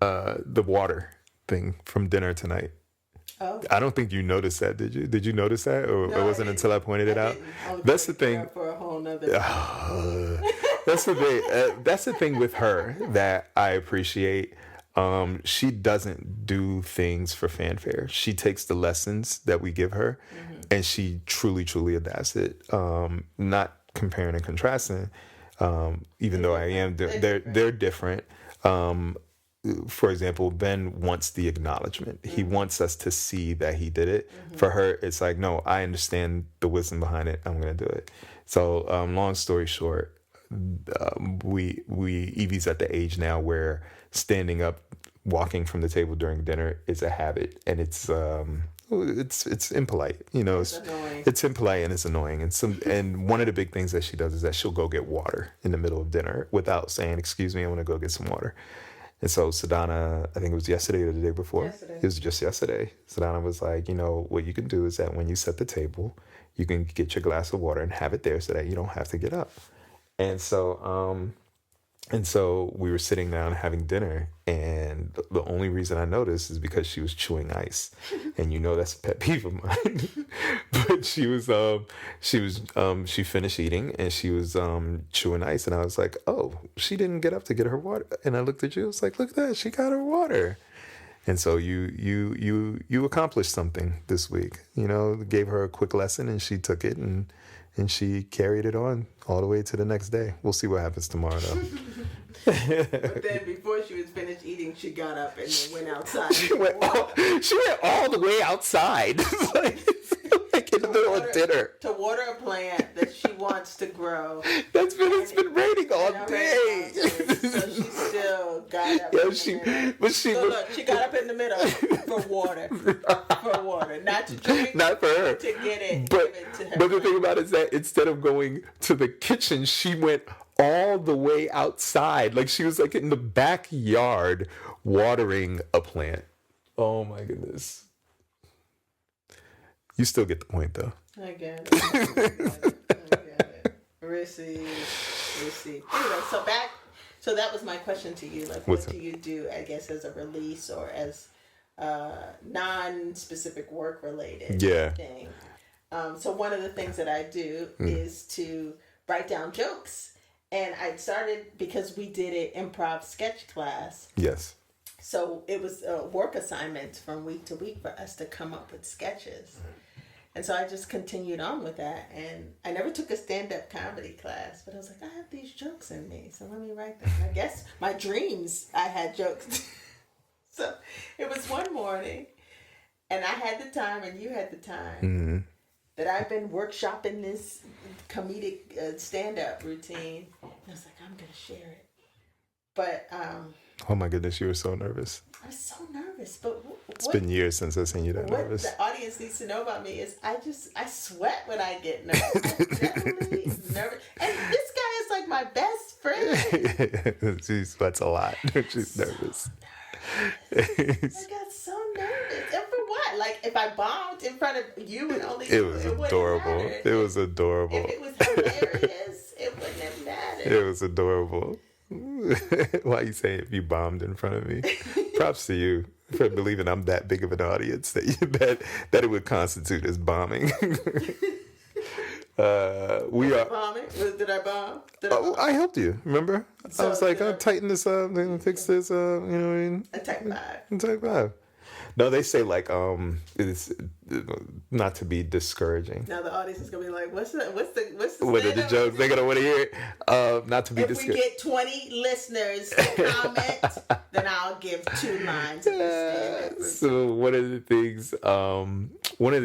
the water thing from dinner tonight. Oh, I don't think you noticed that, did you? Did you notice that, or no, it I wasn't didn't. until I pointed it I out? didn't. I was That's the breaking thing. up for a whole nother. That's the thing. That's the thing with her that I appreciate. She doesn't do things for fanfare. She takes the lessons that we give her, and she truly, truly adapts it. Not comparing and contrasting. Even though I am, they're different. For example, Ben wants the acknowledgement. He wants us to see that he did it. For her, it's like, no, I understand the wisdom behind it. I'm gonna do it. So, long story short, we Evie's at the age now where standing up, walking from the table during dinner is a habit, and it's impolite. You know, Annoying. it's impolite and it's annoying. And one of the big things that she does is that she'll go get water in the middle of dinner without saying, "Excuse me, I want to go get some water." And so Sadana, I think it was yesterday or the day before. Yesterday. It was just yesterday. Sadana was like, you know, what you can do is that when you set the table, you can get your glass of water and have it there so that you don't have to get up. And so we were sitting down having dinner, and the only reason I noticed is because she was chewing ice, and you know that's a pet peeve of mine. But she finished eating and she was chewing ice, and I was like, oh, she didn't get up to get her water, and I looked at you, I was like, look at that, she got her water. And so you accomplished something this week. You know, gave her a quick lesson, and she took it and she carried it on all the way to the next day. We'll see what happens tomorrow, though. But then before she was finished eating, she got up and then went outside. She went all the way outside, like in the middle of dinner. To water a plant that she wants to grow. It's been raining all day. So she still got up. She got up in the middle for water. For water. Not to drink. Not for her. To get it. But, give it to her. but the thing about it is that instead of going to the kitchen, she went all the way outside. Like she was like in the backyard watering a plant. Oh my goodness. You still get the point, though. I get it. Receive. Anyway, so that was my question to you. Like, what do you do, I guess, as a release or as non-specific work-related thing? So one of the things that I do is to write down jokes. And I started because we did an improv sketch class. Yes. So it was a work assignment from week to week for us to come up with sketches. And so I just continued on with that. And I never took a stand-up comedy class, but I was like, I have these jokes in me, so let me write them. I guess my dreams, I had jokes. So it was one morning, and I had the time, and you had the time, that I've been workshopping this comedic stand-up routine. And I was like, I'm going to share it. But oh my goodness, you were so nervous. I was so nervous, but it's been years since I've seen you that nervous. What the audience needs to know about me is I sweat when I get nervous. I'm definitely nervous. And this guy is like my best friend. She sweats a lot. She's nervous. I got so nervous. And for what? Like if I bombed in front of you and only it was adorable. It was adorable. If it was hilarious, it wouldn't have mattered. It was adorable. Why you say if you bombed in front of me? Props to you for believing I'm that big of an audience that it would constitute as bombing. We are bombing. Did I bomb? I helped you. Remember? So I was like, I'll tighten this up and fix this. You know what I mean? A type 5. A type 5. No, they say like it's not to be discouraging. Now the audience is gonna be like, what's the what are the jokes? They're gonna want to hear it. Not to be discouraging. If we get 20 listeners to comment, then I'll give 2 lines of stand-up. So one of the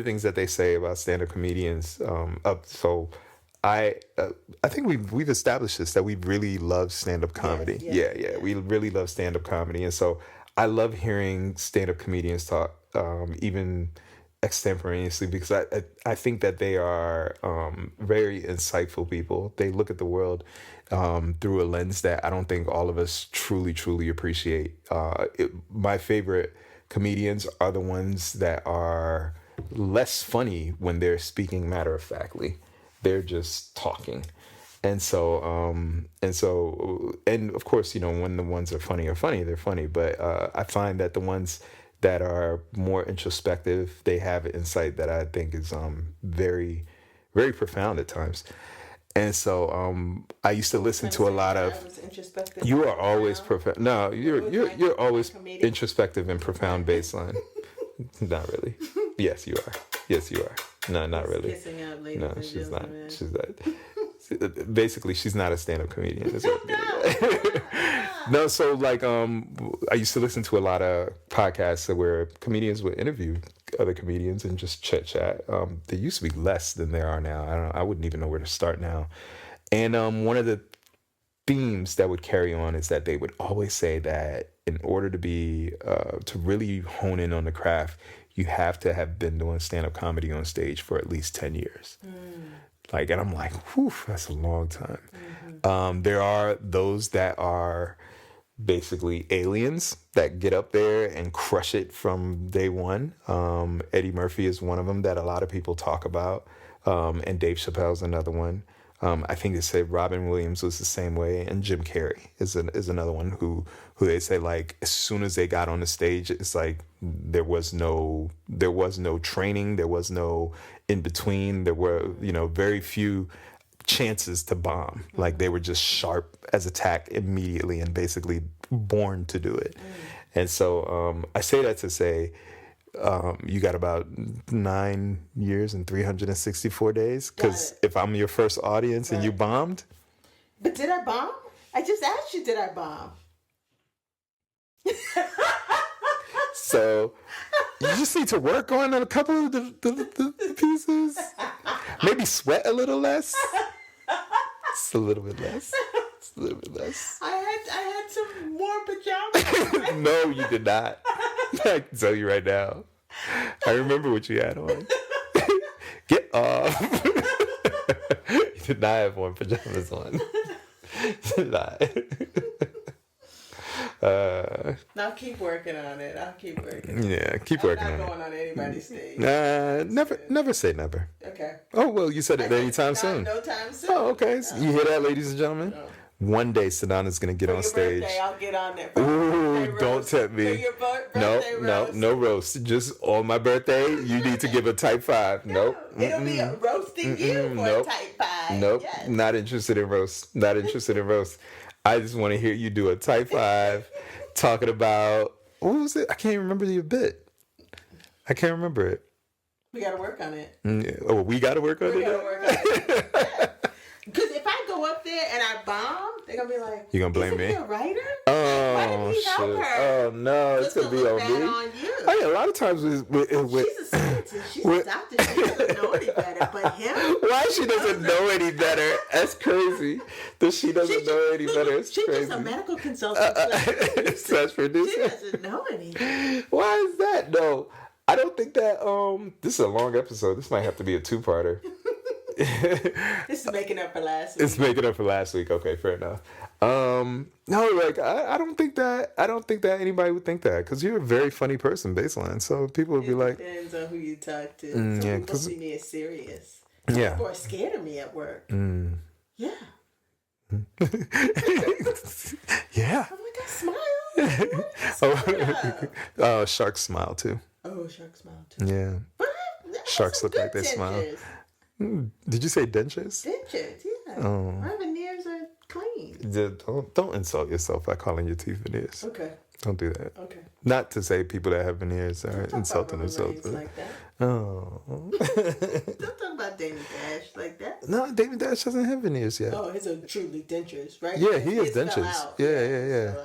things that they say about stand-up comedians, I think we've established this, that we really love stand-up comedy. Yes. We really love stand-up comedy, and so I love hearing stand-up comedians talk, even extemporaneously, because I think that they are very insightful people. They look at the world through a lens that I don't think all of us truly appreciate. My favorite comedians are the ones that are less funny when they're speaking matter-of-factly. They're just talking. and of course, when the ones are funny, they're funny. But I find that the ones that are more introspective, they have an insight that I think is very, very profound at times. And so I used to listen to a lot of. You are always profound. No, you're always introspective and profound baseline. Not really. Yes, you are. Yes, you are. No, not really. Kissing out, ladies No, and she's not. gentlemen. She's not. Basically, she's not a stand-up comedian. Is what No, so like I used to listen to a lot of podcasts where comedians would interview other comedians and just chit chat. There used to be less than there are now. I wouldn't even know where to start now. And one of the themes that would carry on is that they would always say that in order to be to really hone in on the craft, you have to have been doing stand-up comedy on stage for at least 10 years. Like, and I'm like, whew, that's a long time. There are those that are basically aliens that get up there and crush it from day one. Eddie Murphy is one of them that a lot of people talk about. And Dave Chappelle's another one. I think they say Robin Williams was the same way, and Jim Carrey is another one who they say, like, as soon as they got on the stage, it's like there was no training, there was no in between, there were very few chances to bomb. Like, they were just sharp as a tack immediately and basically born to do it. And so I say that to say, you got about 9 years and 364 days. Because if I'm your first audience and you bombed. But did I bomb? I just asked you, did I bomb? So you just need to work on a couple of the pieces. Maybe sweat a little less. Just a little bit less. Just a little bit less. I had some more pajamas. No, you did not. I can tell you right now. I remember what you had on. Get off. You did not have on pajamas on. You did not. Now keep working on it. I'll keep working. Yeah, keep working on it. I'm not going on anybody's stage. Never say never. Okay. Oh, well, you said it anytime soon. No time soon. Oh, okay. So you hear that, ladies and gentlemen? No. One day, Sedana's going to get on stage. Birthday, I'll get on there. Ooh, don't tempt me. For your birthday roast. No roast. Just on my birthday, you need to give a type 5. Nope. It'll be a roasting you for a type 5. Nope. Yes. Not interested in roast. Not interested in roast. I just want to hear you do a type 5 talking about, what was it? I can't remember your bit. I can't remember it. We got to work on it. Yeah. Oh, we got to work on it? We got to work on it. Because if I go up there and I bomb, they're going to be like, you going to blame me? Is he a writer? Why didn't he help her? Oh, no. It's going to be on me. On you. I mean, a lot of times she's a scientist. She's a doctor. She doesn't know any better. But him? Why she doesn't know any better? That's crazy. That she doesn't know any better. It's crazy. She's just a medical consultant. Slash producer. She doesn't know anything. Why is that? No. I don't think that, this is a long episode. This might have to be a 2-parter. This is making up for last week. It's making up for last week. Okay, fair enough. No, like I don't think that anybody would think that, because you're a very funny person, baseline. So people would be like, depends on who you talk to. Some people see me as serious. Yeah. People are scared of me at work. Yeah. Yeah. I'm like, I smile. Sharks smile too. Oh, sharks smile too. Yeah. But Sharks look like they smile. Did you say dentures? Dentures, yeah. Oh. My veneers are clean. Don't insult yourself by calling your teeth veneers. Okay. Don't do that. Okay. Not to say people that have veneers are insulting themselves. Like that. Oh. Don't talk about Damon Dash like that. No, Damon Dash doesn't have veneers yet. Oh, his are truly dentures, right? Yeah, he has dentures. Yeah.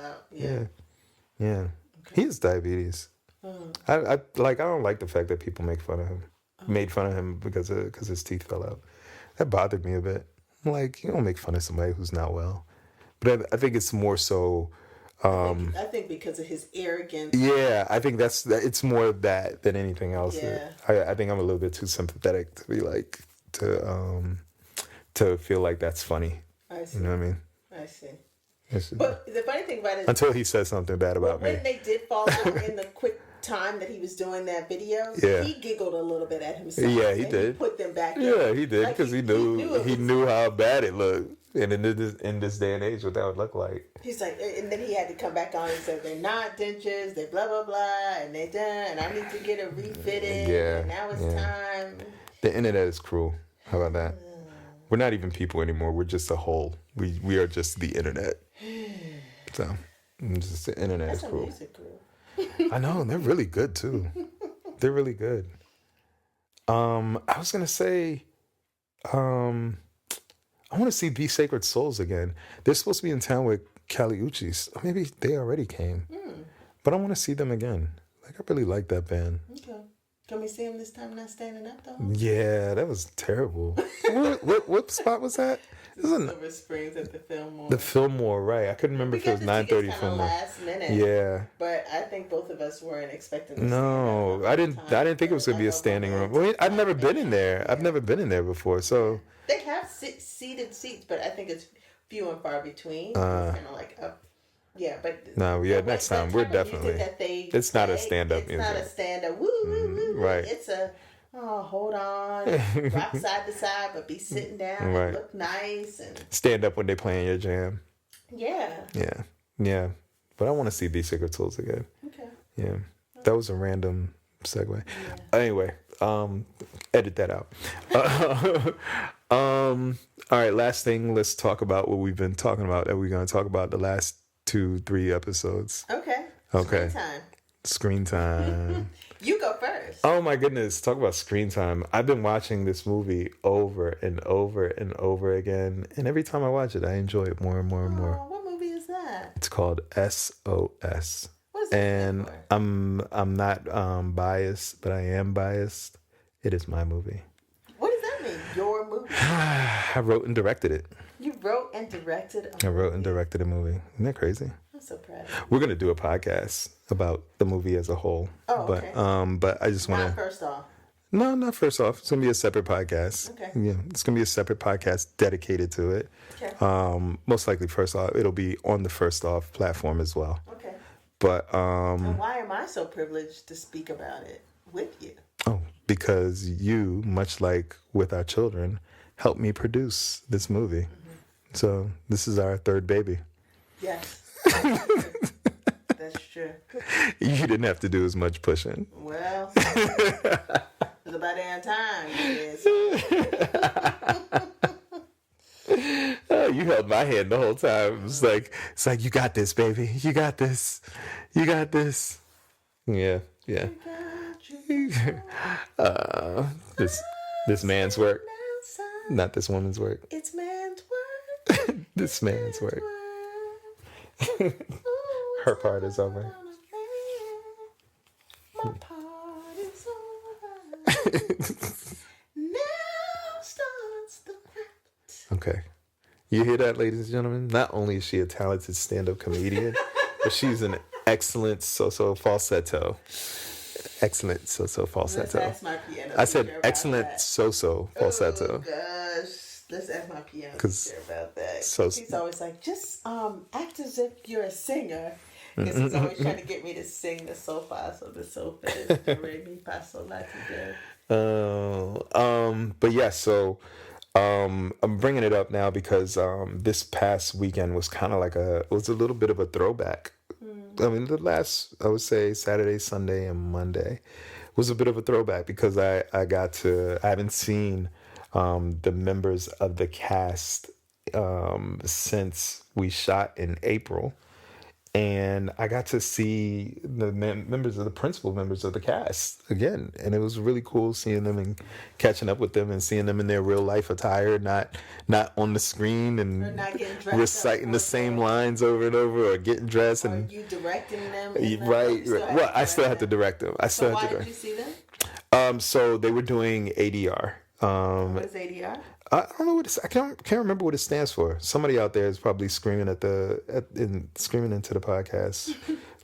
Okay. He has diabetes. I don't like the fact that people make fun of him. Made fun of him because his teeth fell out. That bothered me a bit. I'm like, you don't make fun of somebody who's not well. But I think it's more so. I think because of his arrogance. Yeah, I think it's more of that than anything else. Yeah. I think I'm a little bit too sympathetic to be like to feel like that's funny. I see. You know what I mean? I see. But the funny thing about it is, until he says something bad about me. When they did fall out in the quick time that he was doing that video, he giggled a little bit at himself. Yeah, he did. He put them back. Yeah, he did, because he knew how bad it looked. And in this day and age, what that would look like. He's like, and then he had to come back on and say they're not dentures, they blah blah blah, and they done, and I need to get it refitted. Yeah, and now it's time. The internet is cruel. How about that? We're not even people anymore. We're just a whole. We are just the internet. So, just the internet That's is cruel. Music group. I know, and they're really good too. They're really good. I was gonna say, I want to see Be Sacred Souls again. They're supposed to be in town with Kali Uchis. Maybe they already came, but I want to see them again. Like, I really like that band. Okay. Can we see him this time? Not standing up though. Yeah, that was terrible. what spot was that? It was Silver Springs at the Fillmore. The Fillmore, right? I couldn't remember if it was 9:30 Fillmore. Last minute. Yeah. But I think both of us weren't expecting. To No, I didn't. I didn't think it was gonna be a standing room. Well, I've never been in there. I've never been in there before. So they have seated seats, but I think it's few and far between. It's kind of like up. Yeah, but no, yeah. Next time we're definitely. It's not a stand-up music. It's not a stand-up. Woo woo woo. Right. It's a. Oh, hold on, rock side to side, but be sitting down and look nice and stand up when they playing your jam. Yeah. Yeah, yeah. But I want to see Be Sacred Souls again. Okay. Yeah, that was a random segue. Yeah. Anyway, edit that out. All right, last thing. Let's talk about what we've been talking about. That we're going to talk about the last 2-3 episodes. Okay. Okay. Screen time. Screen time. You go first. Oh my goodness. Talk about screen time. I've been watching this movie over and over and over again. And every time I watch it, I enjoy it more and more and more. What movie is that? It's called SOS. What is it? And I'm not biased, but I am biased. It is my movie. What does that mean? Your movie? I wrote and directed it. You wrote and directed a movie? I wrote and directed a movie. Isn't that crazy? I'm so proud. We're going to do a podcast about the movie as a whole. Oh, but, okay. But I just want to... Not first off. No, not first off. It's going to be a separate podcast. Okay. Yeah, it's going to be a separate podcast dedicated to it. Okay. Most likely first off, it'll be on the First Off platform as well. Okay. But... and why am I so privileged to speak about it with you? Oh, because you, much like with our children, helped me produce this movie. Mm-hmm. So this is our third baby. Yes. That's true. You didn't have to do as much pushing. Well, it's about damn time. You held my hand the whole time. It's like, you got this, baby. You got this. You got this. Yeah, yeah. This man's work, not this woman's work. It's man's work. This man's work. Her part is over. My part is over. Now starts the rap. Okay. You hear that, ladies and gentlemen? Not only is she a talented stand-up comedian, but she's an excellent falsetto. Excellent falsetto. Let's ask my piano I said excellent that. falsetto. Oh gosh. Let's ask my piano teacher about that. He's always like, just act as if you're a singer. Because he's always trying to get me to sing the sol fa, so the sol fa is do re mi fa sol la ti do. But yeah, so I'm bringing it up now because this past weekend was kind of like it was a little bit of a throwback. I mean, the last, I would say Saturday, Sunday, and Monday was a bit of a throwback because I haven't seen the members of the cast since we shot in April. And I got to see the principal members of the cast again. And it was really cool seeing them and catching up with them and seeing them in their real life attire, not on the screen and reciting the same lines over and over or getting dressed. And are you directing them? Right. Well, I still have to direct them. Why did you see them? So they were doing ADR. What is ADR? I don't know I can't remember what it stands for. Somebody out there is probably screaming screaming into the podcast,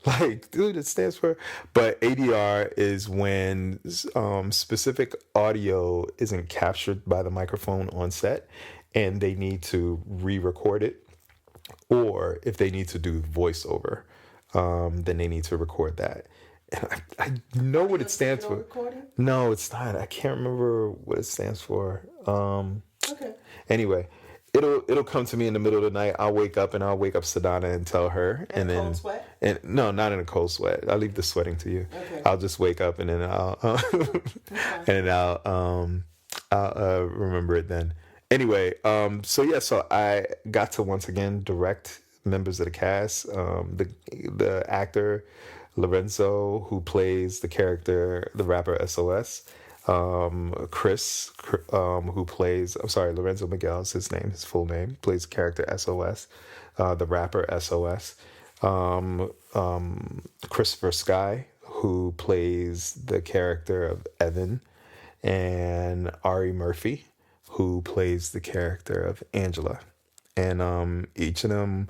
like, dude, it stands for. But ADR is when specific audio isn't captured by the microphone on set, and they need to re-record it, or if they need to do voiceover, then they need to record that. And I know what it stands for. Recording? No, it's not. I can't remember what it stands for. Okay. Anyway, it'll come to me in the middle of the night. I'll wake up Sadana and tell her, In and a then cold sweat? and no, not in a cold sweat. I'll leave the sweating to you. Okay. I'll just wake up and then I'll and then I'll remember it then. Anyway, so I got to once again direct members of the cast. The actor Lorenzo, who plays the character, the rapper SOS. Chris, who plays, I'm sorry, Lorenzo Miguel is his full name, plays the character SOS, the rapper SOS. Christopher Sky, who plays the character of Evan, and Ari Murphy, who plays the character of Angela. And each of them,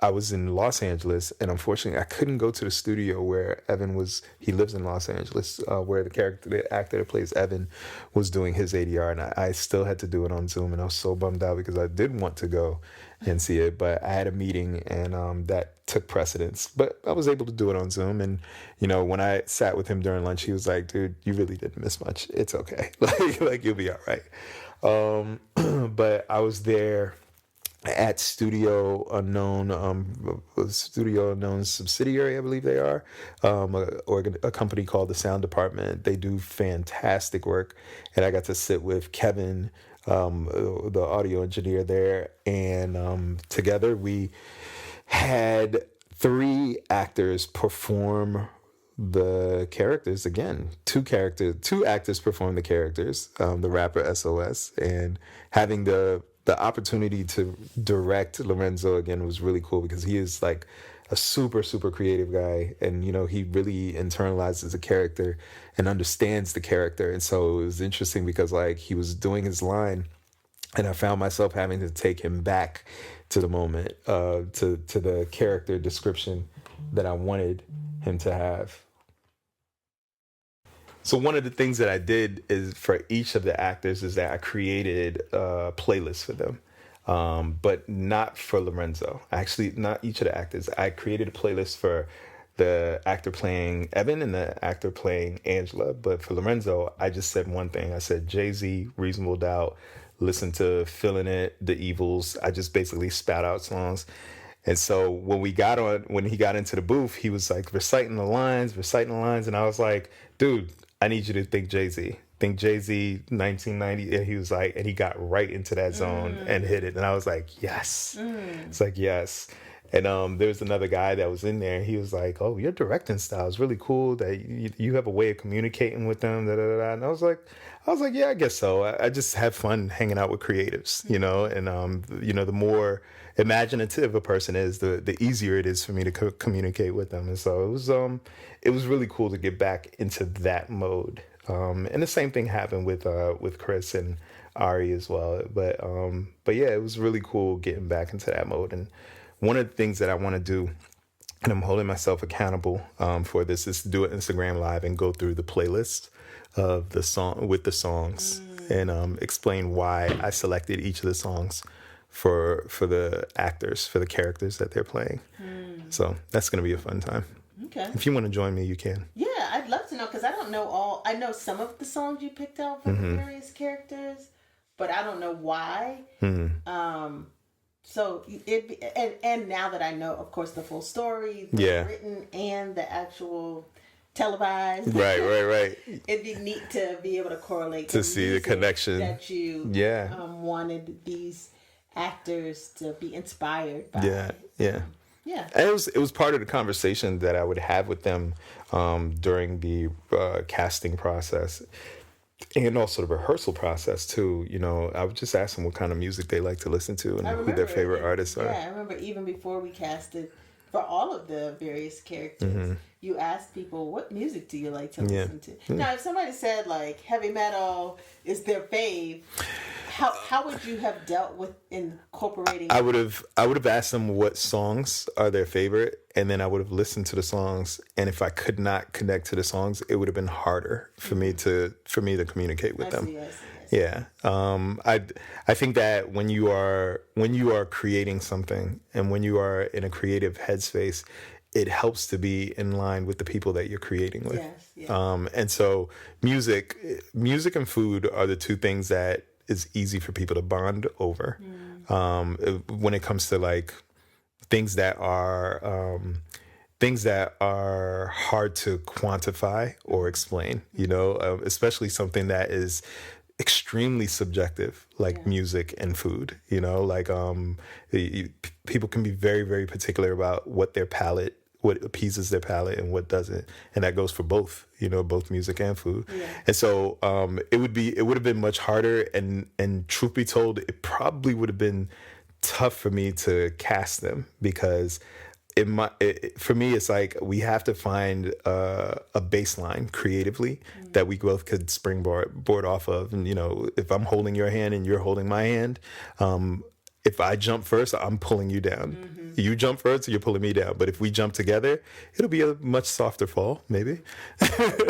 I was in Los Angeles, and unfortunately, I couldn't go to the studio where Evan was. He lives in Los Angeles, where the actor that plays Evan, was doing his ADR, and I still had to do it on Zoom, and I was so bummed out because I did want to go and see it, but I had a meeting, and that took precedence. But I was able to do it on Zoom, and when I sat with him during lunch, he was like, "Dude, you really didn't miss much. It's okay. like you'll be all right." But I was there at Studio Unknown's subsidiary, I believe they are, a company called the Sound Department. They do fantastic work, and I got to sit with Kevin, the audio engineer there, and together we had 3 actors perform the characters again. Two actors perform the characters, the rapper SOS, and having the opportunity to direct Lorenzo again was really cool because he is like a super, super creative guy, and he really internalizes the character and understands the character. And so it was interesting because like he was doing his line, and I found myself having to take him back to the moment, to the character description that I wanted him to have. So one of the things that I did is for each of the actors is that I created a playlist for them, but not for Lorenzo. Actually, not each of the actors. I created a playlist for the actor playing Evan and the actor playing Angela. But for Lorenzo, I just said one thing. I said Jay-Z, Reasonable Doubt, listen to Feeling It, The Evils. I just basically spat out songs. And so when he got into the booth, he was like reciting the lines, and I was like, dude, I need you to think Jay-Z. Think Jay-Z 1990. And he was like, and he got right into that zone and hit it. And I was like, yes. It's like, yes. And there was another guy that was in there. He was like, oh, your directing style is really cool. That you have a way of communicating with them. Da, da, da, da. And I was like, yeah, I guess so. I just have fun hanging out with creatives, and the more imaginative a person is, the easier it is for me to communicate with them. And so it was really cool to get back into that mode. And the same thing happened with Chris and Ari as well. But yeah, it was really cool getting back into that mode. And one of the things that I want to do, and I'm holding myself accountable for this, is to do an Instagram Live and go through the playlist of the songs and explain why I selected each of the songs for the actors, for the characters that they're playing. So that's going to be a fun time. Okay. If you want to join me, you can. Yeah, I'd love to know, because I don't know all. I know some of the songs you picked out for the various characters, but I don't know why. So and now that I know, of course, the full story, the written and the actual televised. Right. It'd be neat to be able to correlate to see the connection that you wanted these actors to be inspired by. Yeah. And it was part of the conversation that I would have with them during the casting process. And also the rehearsal process too. I would just ask them what kind of music they like to listen to and who their favorite artists are. Yeah, I remember even before we casted for all of the various characters, you asked people, what music do you like to listen to? Now, if somebody said like heavy metal is their fave, how would you have dealt with incorporating? I would have asked them what songs are their favorite, and then I would have listened to the songs. And if I could not connect to the songs, it would have been harder for me to communicate with them. I see. Yeah. I think that when you are creating something and when you are in a creative headspace, it helps to be in line with the people that you're creating with. Yes. And so music and food are the two things that is easy for people to bond over. When it comes to like things that are hard to quantify or explain, especially something that is extremely subjective, like music and food, like people can be very, very particular about what appeases their palate and what doesn't. And that goes for both, both music and food. Yeah. And so it would have been much harder. And truth be told, it probably would have been tough for me to cast them, because for me, it's like we have to find a baseline creatively that we both could springboard off of. And, if I'm holding your hand and you're holding my hand, if I jump first, I'm pulling you down. Mm-hmm. You jump first, you're pulling me down. But if we jump together, it'll be a much softer fall, maybe.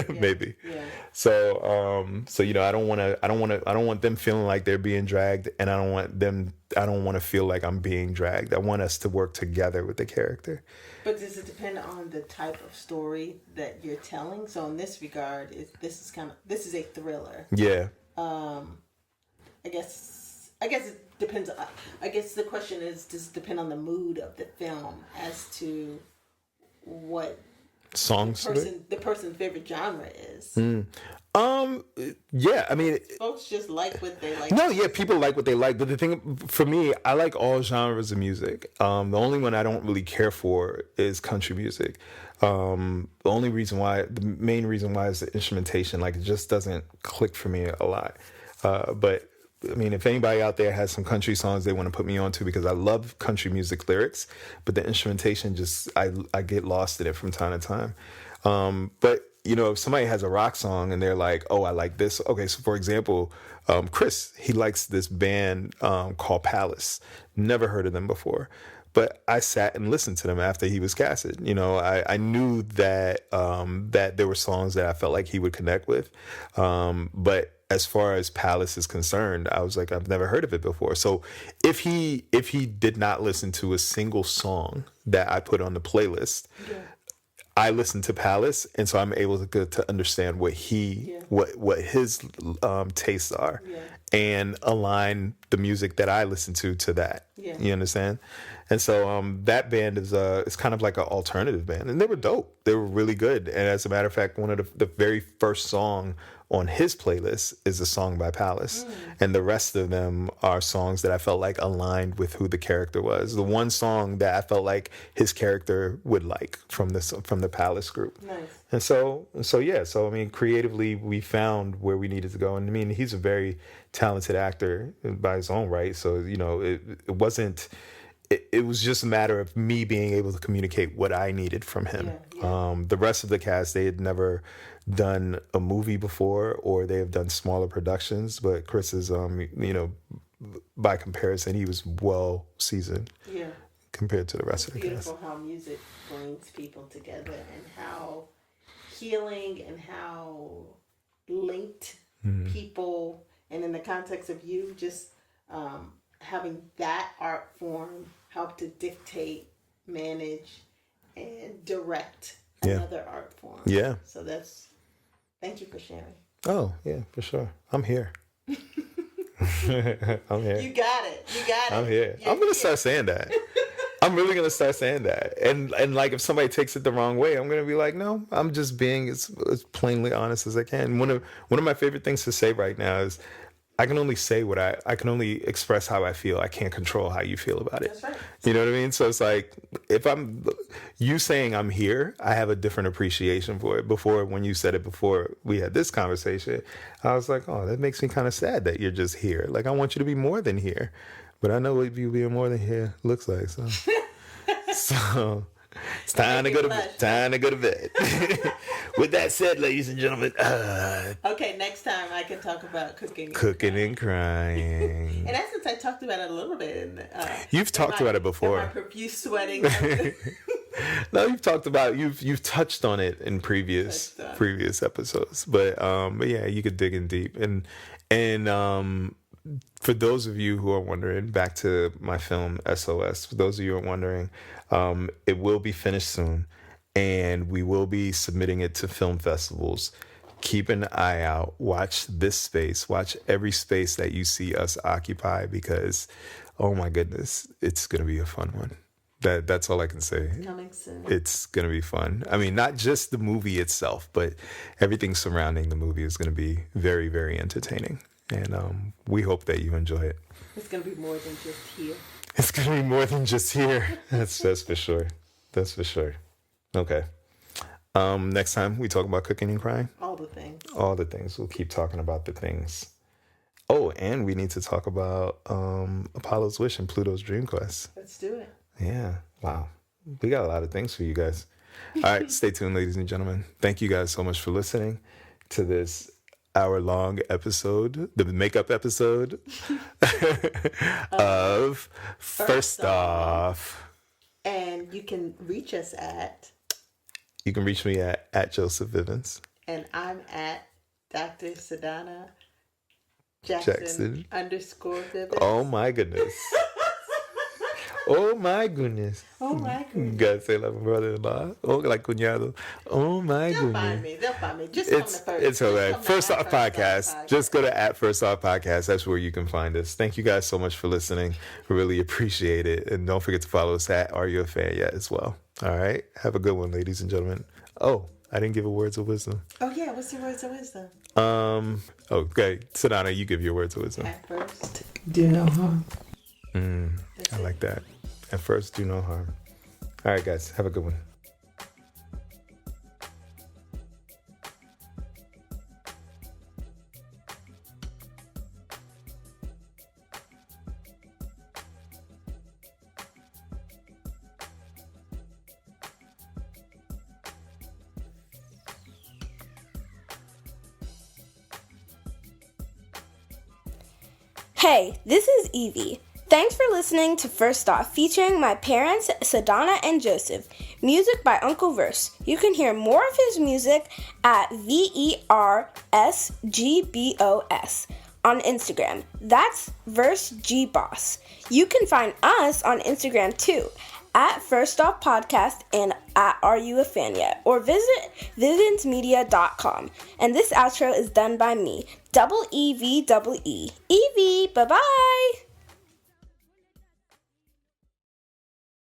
Maybe. Yeah. So I don't want them feeling like they're being dragged, and I don't want to feel like I'm being dragged. I want us to work together with the character. But does it depend on the type of story that you're telling? So in this regard, this is a thriller. Yeah. I guess it depends. I guess the question is, does it depend on the mood of the film as to what songs the person's favorite genre is? Yeah, I mean, folks just like what they like. No, yeah, people like what they like. But the thing for me, I like all genres of music. The only one I don't really care for is country music. The main reason why is the instrumentation. Like, it just doesn't click for me a lot. But I mean, if anybody out there has some country songs they want to put me on to, because I love country music lyrics, but the instrumentation I get lost in it from time to time. But if somebody has a rock song and they're like, oh, I like this. Okay, so for example, Chris, he likes this band called Palace. Never heard of them before. But I sat and listened to them after he was casted. I knew that there were songs that I felt like he would connect with. But as far as Palace is concerned, I was like, I've never heard of it before. So if he did not listen to a single song that I put on the playlist, I listen to Palace, and so I'm able to understand what his tastes are, and align the music that I listen to that. Yeah. You understand? And so that band is kind of like an alternative band, and they were dope. They were really good. And as a matter of fact, one of the very first song on his playlist is a song by Palace. And the rest of them are songs that I felt like aligned with who the character was. The one song that I felt like his character would like from the Palace group. Nice. And so I mean, creatively we found where we needed to go. And I mean, he's a very talented actor by his own right. So, it wasn't, it was just a matter of me being able to communicate what I needed from him. Yeah. The rest of the cast, they had never done a movie before, or they have done smaller productions, but Chris is by comparison, he was well seasoned compared to the rest of the cast. It's beautiful how music brings people together, and how healing and how linked people, and in the context of you just having that art form help to dictate, manage, and direct another art form. Yeah. So thank you for sharing. Oh, yeah, for sure. I'm here. I'm here. You got it. I'm here. I'm going to start saying that. I'm really going to start saying that. And like, if somebody takes it the wrong way, I'm going to be like, no, I'm just being as plainly honest as I can. One of my favorite things to say right now is, I can only say what I can only express how I feel. I can't control how you feel about it. That's right. You know what I mean? So it's like, if you saying I'm here, I have a different appreciation for it. Before, when you said it before we had this conversation, I was like, oh, that makes me kind of sad that you're just here. Like, I want you to be more than here. But I know what you being more than here looks like. So, so it's time to go to bed. With that said, ladies and gentlemen. Okay, next time I can talk about cooking and crying. In essence, I talked about it a little bit. You've talked about it before. My profuse sweating. No, you've touched on it in previous episodes. But yeah, you could dig in deep. And for those of you who are wondering, back to my film SOS. For those of you who are wondering, it will be finished soon. And we will be submitting it to film festivals keep an eye out. Watch this space. Watch every space that you see us occupy because, oh my goodness, it's going to be a fun one. That's all I can say. Coming soon. It's going to be fun. I mean, not just the movie itself, but everything surrounding the movie is going to be very, very entertaining. And we hope that you enjoy it. It's going to be more than just here. It's going to be more than just here. That's for sure. That's for sure. Okay. Next time we talk about cooking and crying. All the things. All the things. We'll keep talking about the things. Oh, and we need to talk about Apollo's Wish and Pluto's Dream Quest. Let's do it. Yeah. Wow. We got a lot of things for you guys. All right. Stay tuned, ladies and gentlemen. Thank you guys so much for listening to this hour-long episode, the makeup episode of First Off. And you can reach us at... You can reach me at Joseph Vivens. And I'm at Dr. Sadana Jackson _Vivens. Oh my goodness. Oh my goodness. Oh my goodness. You gotta say like my brother-in-law. Oh, like cuñado. Oh my goodness. They'll find me. Just come to First. It's all right. First Off Podcast. Just go to at First Off Podcast. That's where you can find us. Thank you guys so much for listening. We really appreciate it. And don't forget to follow us at AreYouAFanYet as well. All right. Have a good one, ladies and gentlemen. Oh, I didn't give a words of wisdom. Oh yeah, what's your words of wisdom? Okay. Sadana, you give your words of wisdom. At first, do no harm. I like that. At first, do no harm. All right, guys. Have a good one. Hey, this is Evie. Thanks for listening to First Off, featuring my parents, Sadana and Joseph. Music by Uncle Verse. You can hear more of his music at VERSGBOS on Instagram. That's Verse G Boss. You can find us on Instagram too, at First Off Podcast and at AreYouAFanYet, or visit vivensmedia.com. And this outro is done by me, EVEE. Evie, bye-bye!